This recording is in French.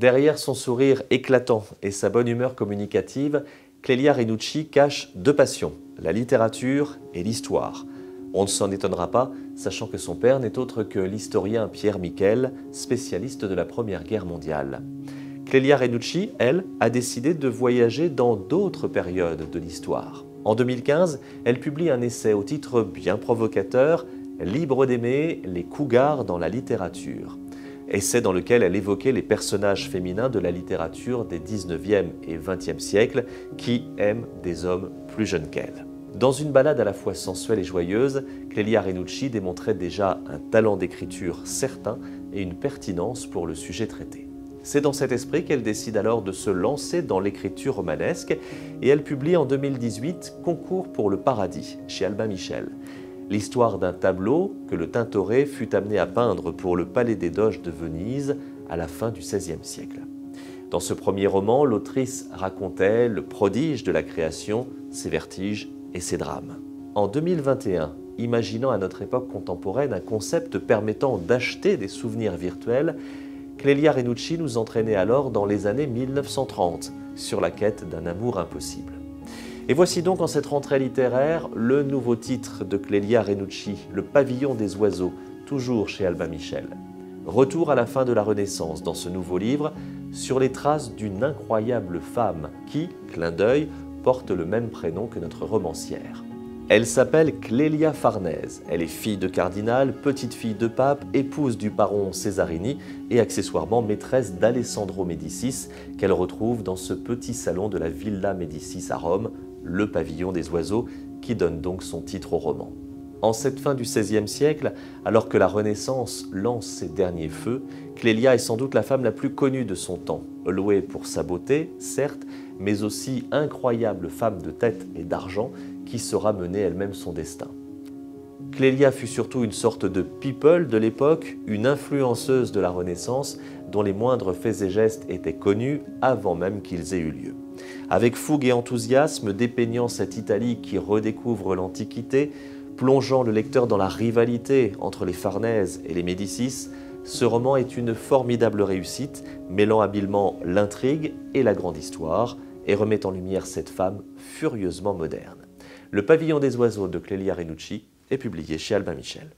Derrière son sourire éclatant et sa bonne humeur communicative, Clélia Renucci cache deux passions, la littérature et l'histoire. On ne s'en étonnera pas, sachant que son père n'est autre que l'historien Pierre Miquel, spécialiste de la Première Guerre mondiale. Clélia Renucci, elle, a décidé de voyager dans d'autres périodes de l'histoire. En 2015, elle publie un essai au titre bien provocateur « Libre d'aimer, les cougars dans la littérature ». Essai dans lequel elle évoquait les personnages féminins de la littérature des 19e et 20e siècles qui aiment des hommes plus jeunes qu'elle. Dans une balade à la fois sensuelle et joyeuse, Clélia Renucci démontrait déjà un talent d'écriture certain et une pertinence pour le sujet traité. C'est dans cet esprit qu'elle décide alors de se lancer dans l'écriture romanesque et elle publie en 2018 « Concours pour le paradis » chez Albin Michel. L'histoire d'un tableau que le Tintoret fut amené à peindre pour le Palais des Doges de Venise à la fin du XVIe siècle. Dans ce premier roman, l'autrice racontait le prodige de la création, ses vertiges et ses drames. En 2021, imaginant à notre époque contemporaine un concept permettant d'acheter des souvenirs virtuels, Clélia Renucci nous entraînait alors dans les années 1930 sur la quête d'un amour impossible. Et voici donc en cette rentrée littéraire le nouveau titre de Clélia Renucci, Le pavillon des oiseaux, toujours chez Albin Michel. Retour à la fin de la Renaissance dans ce nouveau livre sur les traces d'une incroyable femme qui, clin d'œil, porte le même prénom que notre romancière. Elle s'appelle Clélia Farnèse. Elle est fille de cardinal, petite-fille de pape, épouse du baron Cesarini et accessoirement maîtresse d'Alessandro Médicis qu'elle retrouve dans ce petit salon de la Villa Médicis à Rome, le pavillon des oiseaux, qui donne donc son titre au roman. En cette fin du XVIe siècle, alors que la Renaissance lance ses derniers feux, Clélia est sans doute la femme la plus connue de son temps, louée pour sa beauté, certes, mais aussi incroyable femme de tête et d'argent qui saura mener elle-même son destin. Clélia fut surtout une sorte de people de l'époque, une influenceuse de la Renaissance dont les moindres faits et gestes étaient connus avant même qu'ils aient eu lieu. Avec fougue et enthousiasme, dépeignant cette Italie qui redécouvre l'Antiquité, plongeant le lecteur dans la rivalité entre les Farnèse et les Médicis, ce roman est une formidable réussite, mêlant habilement l'intrigue et la grande histoire, et remet en lumière cette femme furieusement moderne. Le pavillon des oiseaux de Clélia Renucci est publié chez Albin Michel.